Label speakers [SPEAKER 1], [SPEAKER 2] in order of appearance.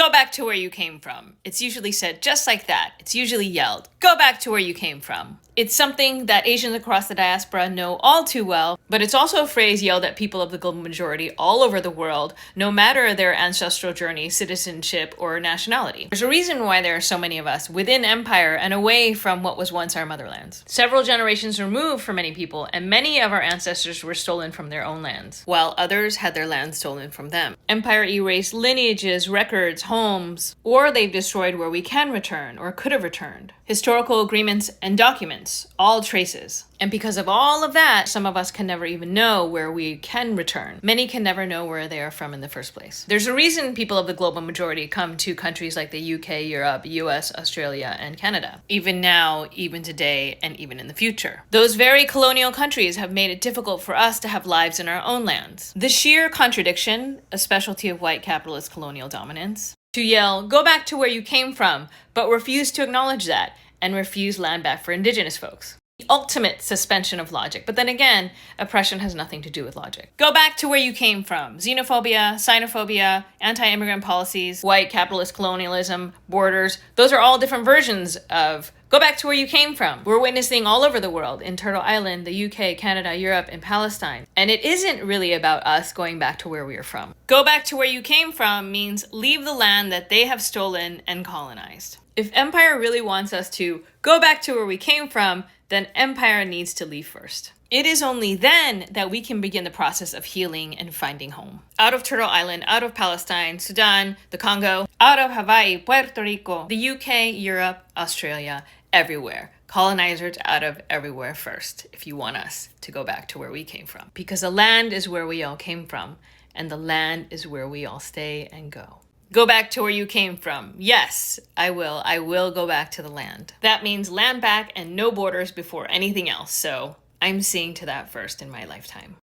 [SPEAKER 1] Go back to where you came from. It's usually said just like that. It's usually yelled, go back to where you came from. It's something that Asians across the diaspora know all too well, but it's also a phrase yelled at people of the global majority all over the world, no matter their ancestral journey, citizenship, or nationality. There's a reason why there are so many of us within empire and away from what was once our motherlands. Several generations removed for many people, and many of our ancestors were stolen from their own lands, while others had their lands stolen from them. Empire erased lineages, records, homes, or they've destroyed where we can return or could have returned. Historical agreements and documents, all traces. And because of all of that, some of us can never even know where we can return. Many can never know where they are from in the first place. There's a reason people of the global majority come to countries like the UK, Europe, US, Australia, and Canada. Even now, even today, and even in the future. Those very colonial countries have made it difficult for us to have lives in our own lands. The sheer contradiction, a specialty of white capitalist colonial dominance, to yell, go back to where you came from, but refuse to acknowledge that, and refuse land back for indigenous folks. The ultimate suspension of logic. But then again, oppression has nothing to do with logic. Go back to where you came from. Xenophobia, xenophobia, anti-immigrant policies, white capitalist colonialism, borders, those are all different versions of go back to where you came from. We're witnessing all over the world, in Turtle Island, the UK, Canada, Europe, and Palestine. And it isn't really about us going back to where we are from. Go back to where you came from means leave the land that they have stolen and colonized. If empire really wants us to go back to where we came from, then empire needs to leave first. It is only then that we can begin the process of healing and finding home. Out of Turtle Island, out of Palestine, Sudan, the Congo, out of Hawaii, Puerto Rico, the UK, Europe, Australia, everywhere. Colonizers out of everywhere first, if you want us to go back to where we came from. Because the land is where we all came from, and the land is where we all stay and go. Go back to where you came from. Yes, I will. I will go back to the land. That means land back and no borders before anything else. So I'm seeing to that first in my lifetime.